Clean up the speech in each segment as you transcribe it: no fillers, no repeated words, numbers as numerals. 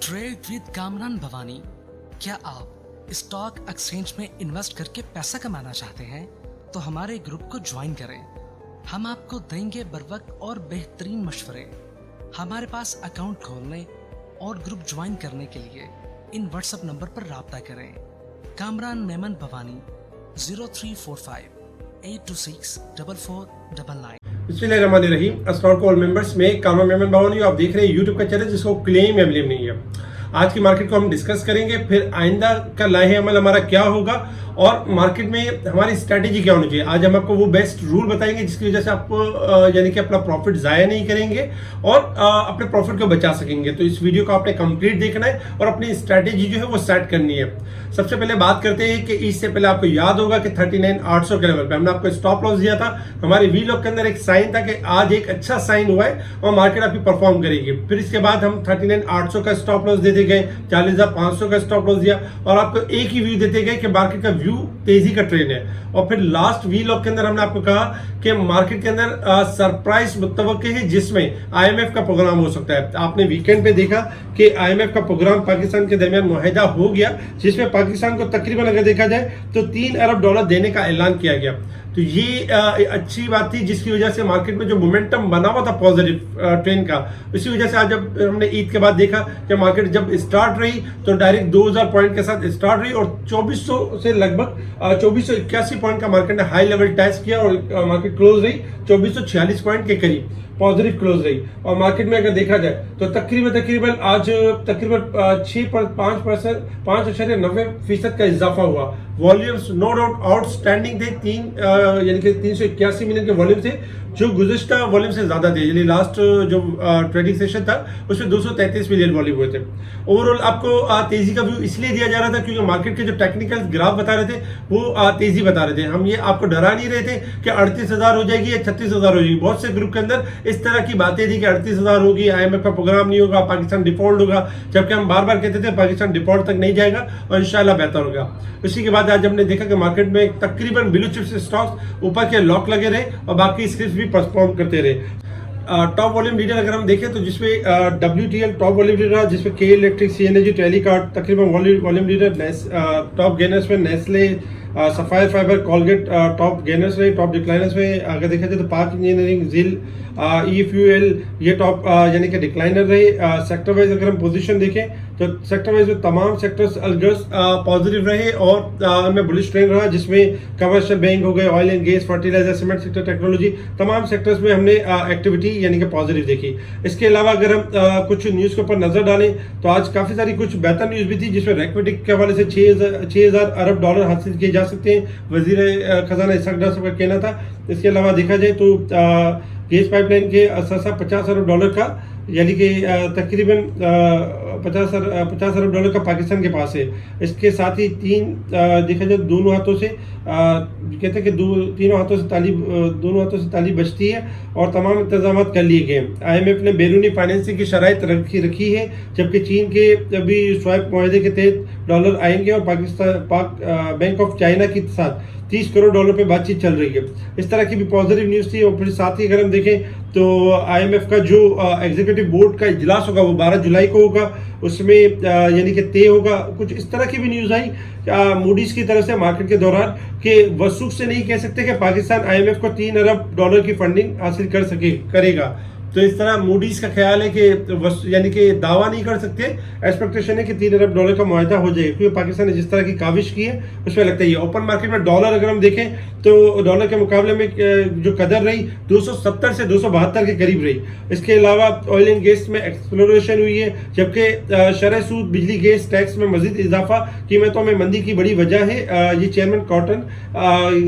Trade with Kamran Bhavani. क्या आप stock exchange में इन्वेस्ट करके पैसा कमाना चाहते हैं तो हमारे ग्रुप को ज्वाइन करें। हम आपको देंगे बर वक्त और बेहतरीन मशवरे। हमारे पास अकाउंट खोलने और ग्रुप ज्वाइन करने के लिए इन व्हाट्सएप नंबर पर राब्ता करें। कामरान मेमन भवानी 0345 826 4499। बिस्मिल्लाहिर्रहमानिर्रहीम। अस्सलाम वालेकुम मेंबर्स, में कामरान मेमन भवानी। आप देख रहे हैं यूट्यूब का चैनल जिसको क्लेम अवेलेबल नहीं है। आज की मार्केट को हम डिस्कस करेंगे, फिर आइंदा का लाहे अमल हमारा क्या होगा और मार्केट में हमारी स्ट्रैटेजी क्या होनी चाहिए। आज हम आपको वो बेस्ट रूल बताएंगे जिसकी वजह से आप यानी कि अपना प्रॉफिट ज़ाया नहीं करेंगे और अपने प्रॉफिट को बचा सकेंगे। तो इस वीडियो को आपने कंप्लीट देखना है और अपनी स्ट्रैटेजी जो है वो सेट करनी है। सबसे पहले बात करते हैं कि इससे पहले आपको याद होगा कि 39,800 के लेवल पे हमने आपको स्टॉप लॉस दिया था। हमारे वी लॉक के अंदर एक साइन था कि आज एक अच्छा साइन हुआ है और मार्केट आपकी परफॉर्म करेगी। फिर इसके बाद हम 39,800 का स्टॉप लॉस देते गए, 40,500 का स्टॉप लॉस दिया और आपको एक ही व्यू देते गए कि मार्केट का व्यू तेजी का ट्रेंड है। और फिर लास्ट वी लॉक के अंदर हमने आपको कहा कि मार्केट के अंदर सरप्राइज मुतवक्के है जिसमें आईएमएफ का प्रोग्राम हो सकता है। आपने वीकेंड पे देखा कि आईएमएफ का प्रोग्राम पाकिस्तान के दरमियान मुआहिदा हो गया, जिसमें पाकिस्तान को तकरीबन अगर देखा जाए तो $3 अरब देने का ऐलान किया गया। तो ये अच्छी बात थी जिसकी वजह से मार्केट में जो मोमेंटम बना हुआ था पॉजिटिव ट्रेंड का, इसी वजह से आज जब हमने ईद के बाद देखा कि मार्केट जब स्टार्ट रही तो डायरेक्ट 2000 पॉइंट के साथ स्टार्ट रही और 2400 से लगभग 2481 पॉइंट का मार्केट ने हाई लेवल टेस्ट किया और मार्केट क्लोज रही 2446 पॉइंट के करीब पॉजिटिव क्लोज रही। और मार्केट में अगर देखा जाए तो तकरीबन आज तकरीबन 5.90% का इजाफा हुआ। वॉल्यूम्स नो डाउट आउटस्टैंडिंग थे, यानी कि 381 मिलियन के वॉल्यूम थे जो गुज़िश्ता वॉल्यूम से ज्यादा थे। यानी लास्ट जो ट्रेडिंग सेशन था उसमें 233 मिलियन वॉल्यूम हुए थे। ओवरऑल आपको तेजी का व्यू इसलिए दिया जा रहा था क्योंकि मार्केट के जो टेक्निकल ग्राफ बता रहे थे वो तेजी बता रहे थे। हम ये आपको डरा नहीं रहे थे कि 38,000 हो जाएगी या 36,000 हो जाएगी। बहुत से ग्रुप के अंदर इस तरह की बातें थी कि 38,000 होगी, आईएमएफ का प्रोग्राम नहीं होगा, पाकिस्तान डिफॉल्ट होगा, जबकि हम बार बार कहते थे पाकिस्तान डिफॉल्ट तक नहीं जाएगा और इंशाल्लाह बेहतर होगा। इसी के बाद आज हमने देखा कि मार्केट में तकरीबन ब्लू चिप्स स्टॉक्स ऊपर के लॉक लगे रहे और बाकी स्क्रिप्ट भी परफॉर्म करते रहे। टॉप वॉल्यूम लीडर अगर हम देखें तो जिसमें WTL टॉप वॉल्यूम लीडर रहा, जिसमें के इलेक्ट्रिक, सीएनजी, टेलीकार्ड तकरीबन वॉल्यूम लीडर। टॉप गेनर्स में Nestle, sapphire fibre, Colgate top gainers रहे। टॉप डिक्लाइनर्स में अगर देखा जाए तो पार्क इंजीनियरिंग, जिल, EFUL ये टॉप यानी कि डिक्लाइनर रहे। सेक्टर वाइज अगर हम पोजीशन देखें तो सेक्टर वाइज में तमाम सेक्टर्स अलगर्स पॉजिटिव रहे और उनमें बुलिश ट्रेंड रहा, जिसमें कमर्शियल बैंक हो गए, oil and gas, fertiliser, cement sector, technology, तमाम सेक्टर्स में हमने एक्टिविटी यानी कि पॉजिटिव देखी। इसके अलावा अगर हम कुछ न्यूज़ के ऊपर नजर डालें तो आज काफ़ी सारी कुछ बेहतर न्यूज़ भी थी, जिसमें रेक्विटिक के हवाले से $6,000 अरब हासिल किए जा सकते हैं, वजीर खजाना इसहाक डार साहब का कहना था। इसके अलावा देखा जाए तो गैस पाइपलाइन के असासा $50 अरब का यानी कि तकरीबन 50 अरब का पाकिस्तान के पास है। इसके साथ ही देखा जाए दोनों हाथों से कहते हैं कि दोनों हाथों से ताली बचती है और तमाम इंतजाम कर लिए गए। IMF ने बैरूनी फाइनेंसिंग की शराइत रखी है, जबकि चीन के अभी स्वैप मुआहदे के तहत डॉलर आएंगे और पाक बैंक ऑफ चाइना के साथ $30 करोड़ पे बातचीत चल रही है। इस तरह की भी पॉजिटिव न्यूज़ थी। और फिर साथ ही अगर हम देखें तो IMF का जो एग्जीक्यूटिव बोर्ड का इजलास होगा वो 12 जुलाई को होगा, उसमें यानी कि तय होगा। कुछ इस तरह की भी न्यूज़ आई मूडीज की तरफ से मार्केट के दौरान कि वसूख से नहीं कह सकते कि पाकिस्तान IMF को $3 अरब की फंडिंग हासिल करेगा। तो इस तरह मूडीज का ख्याल है कि यानी कि दावा नहीं कर सकते, एक्सपेक्टेशन है कि $3 अरब का मुआहदा हो जाएगा, क्योंकि पाकिस्तान ने जिस तरह की काविश की है उसमें लगता है। ओपन मार्केट में डॉलर अगर हम देखें तो डॉलर के मुकाबले में जो कदर रही 270 से 272 के करीब रही। इसके अलावा ऑयल एंड गैस में एक्सप्लोरेशन हुई है, जबकि शरह सूद, बिजली, गैस टैक्स में मजीद इजाफा, कीमतों में मंदी की बड़ी वजह है। ये चेयरमैन कॉटन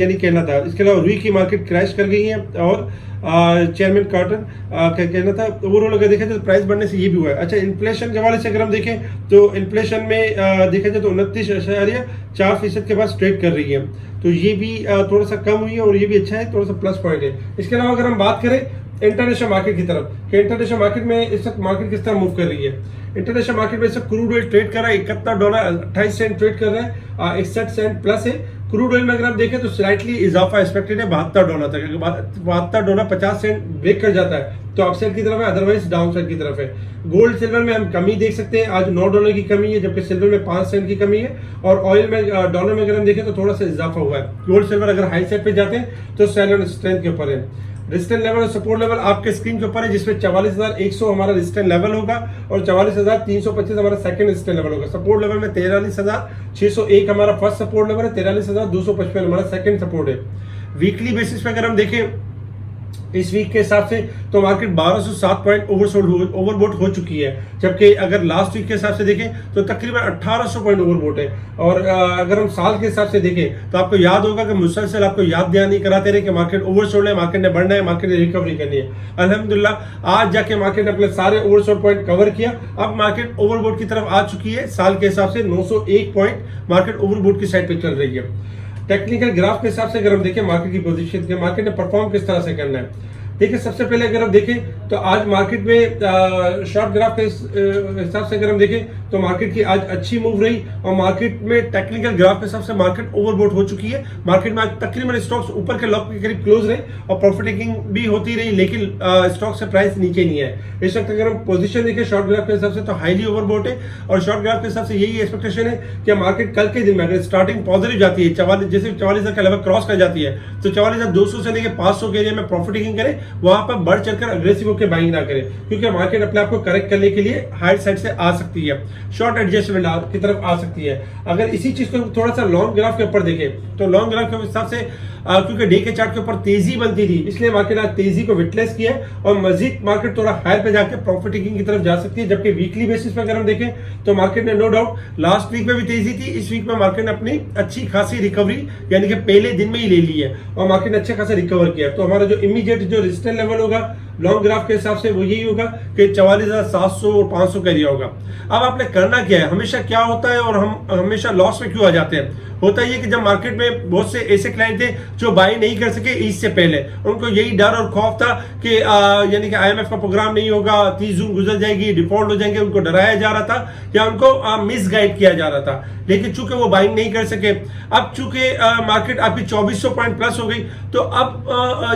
यानी कहना था। इसके अलावा रुई की मार्केट क्रैश कर गई है और चेयरमैन कॉटन का कहना था। ओवरऑल अगर देखा जाए तो प्राइस बढ़ने से ये भी हुआ है। अच्छा, इन्फ्लेशन के हवाले से अगर हम देखें तो इन्फ्लेशन में देखा जाए तो 29.4% के पास ट्रेड कर रही है, तो ये भी थोड़ा सा कम हुई है और ये भी अच्छा है, थोड़ा सा प्लस पॉइंट है। इसके अलावा अगर हम बात करें इंटरनेशनल मार्केट की तरफ कि इंटरनेशनल मार्केट में इस वक्त मार्केट किस तरह मूव कर रही है। इंटरनेशनल मार्केट में इस वक्त क्रूड ऑयल ट्रेड कर रहा है $71.28 ट्रेड कर रहा है, 61 सेंट प्लस है। क्रूड ऑयल में अगर आप देखें तो स्लाइटली इजाफा एक्सपेक्टेड है $72 तक। $72 50 सेंट ब्रेक कर जाता है तो अपसाइड की तरफ है, अदरवाइज डाउन साइड की तरफ है। गोल्ड सिल्वर में हम कमी देख सकते हैं, आज $9 की कमी है, जबकि सिल्वर में 5 सेंट की कमी है। और ऑयल में डॉलर में अगर हम देखें तो थोड़ा सा इजाफा हुआ है। गोल्ड सिल्वर अगर हाई साइड पे जाते हैं तो सेल और स्ट्रेंथ के ऊपर है। रेजिस्टेंस लेवल और सपोर्ट लेवल आपके स्क्रीन के ऊपर है, जिसमें 44,100 हमारा रेजिस्टेंस लेवल होगा और 44,325 हमारा सेकंड रेजिस्टेंस लेवल होगा। सपोर्ट लेवल में 43,601 हमारा फर्स्ट सपोर्ट लेवल है, 43,255 हमारा सेकंड सपोर्ट है। वीकली बेसिस पे अगर हम देखें इस वीक के हिसाब से तो मार्केट 1207 पॉइंट ओवरबोट हो चुकी है, जबकि अगर लास्ट वीक के हिसाब से देखें तो तकरीबन 1800 पॉइंट ओवरबोट है। और अगर हम साल के हिसाब से देखें तो आपको याद होगा कि मुसलसल आपको याद ध्यान कराते रहे कि मार्केट ओवरसोल्ड है, मार्केट ने बढ़ना है, मार्केट ने रिकवरी करनी है। अल्हम्दुलिल्लाह आज जाके मार्केट ने अपने सारे ओवरसोल्ड पॉइंट कवर किया। अब मार्केट ओवरबोट की तरफ आ चुकी है, साल के हिसाब से 901 पॉइंट मार्केट ओवरबोट की साइड पे चल रही है। टेक्निकल ग्राफ के हिसाब से अगर हम देखें मार्केट की पोजीशन के, मार्केट ने परफॉर्म किस तरह से करना है। देखिए सबसे पहले अगर हम देखें तो आज मार्केट में शॉर्ट ग्राफ के हिसाब से अगर हम देखें तो मार्केट की आज अच्छी मूव रही और मार्केट में टेक्निकल ग्राफ के हिसाब से मार्केट ओवरबोट हो चुकी है। मार्केट में आज तकरीबन स्टॉक्स ऊपर के लॉक के करीब क्लोज रहे और प्रॉफिट टेकिंग भी होती रही, लेकिन स्टॉक से प्राइस नीचे नहीं है। इस वक्त अगर हम पोजीशन देखें शॉर्ट ग्राफ के हिसाब से तो हाईली ओवरबोट है और शॉर्ट ग्राफ के हिसाब से यही एक्सपेक्टेशन है कि मार्केट कल के दिन में अगर स्टार्टिंग पॉजिटिव जाती है, 44,000 का लेवल क्रॉस कर जाती है तो 44,200 से लेकर 500 के एरिया में प्रॉफिट टेकिंग करें, वहां पर बढ़ चढ़कर अग्रेसिव होकर बाइंग ना करें, क्योंकि मार्केट अपने आप को करेक्ट करने के लिए हाई साइड से आ सकती है, शॉर्ट एडजस्टमेंट की तरफ आ सकती है। अगर इसी चीज को थोड़ा सा लॉन्ग ग्राफ के ऊपर देखें तो लॉन्ग ग्राफ के हिसाब से क्योंकि डे के चार्ट के ऊपर तेजी बनती थी इसलिए मार्केट आज तेजी को विटनेस किया है और मजीद मार्केट थोड़ा हायर पे जाकर प्रॉफिट टेकिंग की तरफ जा सकती है। जबकि वीकली बेसिस पे अगर हम देखें तो मार्केट ने नो डाउट लास्ट वीक में भी तेजी थी, इस वीक में मार्केट ने अपनी अच्छी खासी रिकवरी यानी कि पहले दिन में ही ले ली है और मार्केट ने अच्छा खासा रिकवर किया। तो हमारा जो इमीडिएट जो रेजिस्टेंस लेवल होगा लॉन्ग ग्राफ के हिसाब से वो यही होगा कि 44,700 और 500 का एरिया होगा। अब आपने करना क्या है, हमेशा क्या होता है और हम हमेशा लॉस में क्यों आ जाते हैं। होता ये कि जब मार्केट में बहुत से ऐसे क्लाइंट थे जो बाई नहीं कर सके ईद से पहले, उनको यही डर और खौफ था कि यानी कि IMF का प्रोग्राम नहीं होगा, 30 जून गुजर जाएगी, डिफॉल्ट हो जाएंगे, उनको डराया जा रहा था या उनको मिसगाइड किया जा रहा था। लेकिन चूंकि वो बाइंग नहीं कर सके, अब चूंकि मार्केट आपकी 2400 पॉइंट प्लस हो गई तो अब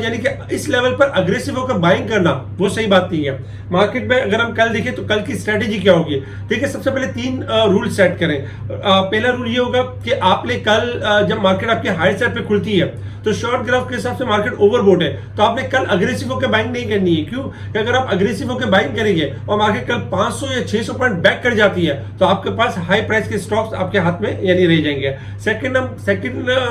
यानी कि इस लेवल पर अग्रेसिव होकर बाइंग करना वो सही बात नहीं है। मार्केट में अगर हम कल देखें तो कल की स्ट्रेटेजी क्या होगी, देखिए सबसे पहले 3 रूल सेट करें। पहला रूल ये होगा कि आपने कल जब मार्केट आपके हाई साइड पे खुलती है तो शॉर्ट ग्राफ के हिसाब से मार्केट ओवरबोट है तो आपने कल अग्रेसिव होकर बाइंग नहीं करनी है। क्यों कि अगर आप अग्रेसिव होकर बाइंग करेंगे और मार्केट कल 500 या 600 पॉइंट बैक कर जाती है तो आपके पास हाई प्राइस के स्टॉक्स आपके हाथ में यानी रह जाएंगे। सेकंड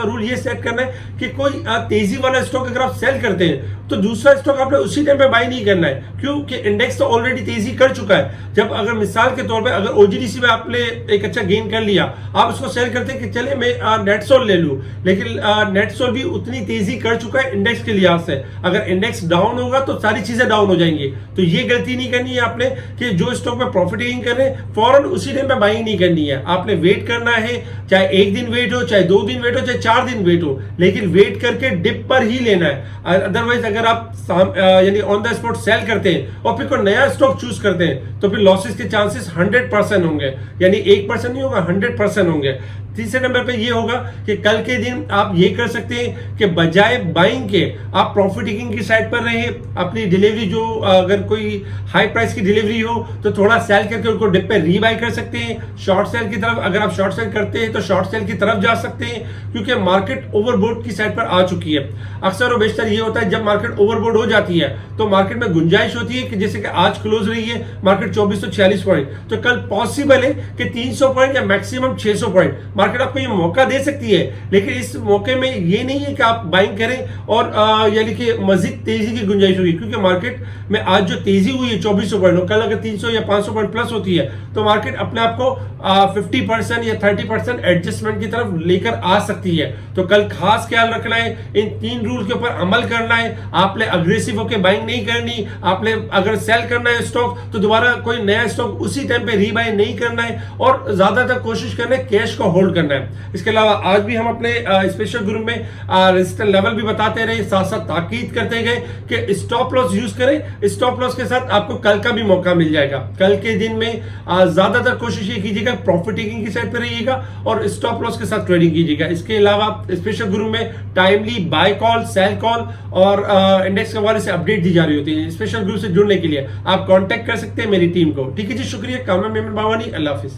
रूल ये सेट करना है कि कोई तेजी वाला स्टॉक अगर आप सेल करते हैं तो दूसरा स्टॉक आपने उसी टाइम पे बाई नहीं करना है, क्योंकि इंडेक्स तो ऑलरेडी तेजी कर चुका है। जब अगर मिसाल के तौर पे अगर OGDC में आपने एक अच्छा गेन कर लिया, आप उसको सेल करते हैं कि चले मैं नेटसोल ले लूं, लेकिन नेटसोल भी उतनी तेजी कर चुका है इंडेक्स के लिहाज से। अगर इंडेक्स डाउन होगा तो सारी चीजें डाउन हो जाएंगी। तो ये गलती नहीं करनी है आपने कि जो स्टॉक में प्रॉफिटिंग कर रहे हैं फौरन उसी टाइम पे बाइंग नहीं करनी है। आपने वेट करना है, चाहे 1 दिन वेट हो, चाहे 2 दिन वेट हो, चाहे 4 दिन वेट हो, लेकिन वेट करके डिप पर ही लेना है। अदरवाइज अगर आप यानी ऑन द स्पॉट सेल करते हैं और फिर कोई नया स्टॉक चूज करते हैं तो फिर लॉसेस के चांसेस 100% होंगे, यानी 1% नहीं होगा, 100% होंगे। तीसरे नंबर पे ये होगा कि कल के दिन आप ये कर सकते हैं कि बजाय बाइंग के आप प्रॉफिट टेकिंग की साइड पर रहें। अपनी डिलीवरी जो अगर कोई हाई प्राइस की डिलीवरी हो तो थोड़ा सेल करके उनको डिप पे रीबाई कर सकते हैं। शॉर्ट सेल की तरफ अगर आप शॉर्ट सेल करते हैं तो शॉर्ट सेल की तरफ जा सकते हैं, क्योंकि मार्केट ओवरबोट की साइड पर आ चुकी है। अक्सर और बेशतर ये होता है जब मार्केट ओवरबोट हो जाती है तो मार्केट में गुंजाइश होती है कि जैसे कि आज क्लोज रही है मार्केट 2446 पॉइंट, तो कल पॉसिबल है कि 300 पॉइंट या मैक्सिमम 600 पॉइंट मार्केट आपको ये मौका दे सकती है। लेकिन इस मौके में ये नहीं है कि आप बाइंग करें और यानी कि मजीद तेजी की गुंजाइश होगी, क्योंकि मार्केट में आज जो तेजी हुई है 2400 पॉइंट, कल अगर 300 या 500 पॉइंट प्लस होती है तो मार्केट अपने आप को 50% या 30% एडजस्टमेंट की तरफ लेकर आ सकती है। तो कल खास ख्याल रखना है, इन 3 रूल के ऊपर अमल करना है। आपने अग्रेसिव होकर बाइंग नहीं करनी, आपने अगर सेल करना है स्टॉक तो दोबारा कोई नया स्टॉक उसी टाइम पे रीबाई नहीं करना है और ज्यादातर कोशिश करना है कैश को होल्ड करना है। इसके अलावा आज भी हम अपने स्पेशल ग्रुप में रेजिस्टेंस लेवल भी बताते रहे, साथ साथ ताकीद करते गए कि स्टॉप लॉस यूज करें। स्टॉप लॉस के साथ आपको कल का भी मौका मिल जाएगा। कल के दिन में ज्यादातर कोशिश ये कीजिएगा प्रॉफिट टेकिंग की साइड पे रहिएगा और स्टॉप लॉस के साथ ट्रेडिंग कीजिएगा। इसके अलावा स्पेशल ग्रुप में timely buy call, sell call और इंडेक्स के हवाले से अपडेट दी जा रही होती है। स्पेशल ग्रुप से जुड़ने के लिए आप कांटेक्ट कर सकते हैं मेरी टीम को। ठीक है जी, शुक्रिया। कामरान मेमन बावानी, अल्लाह हाफिज।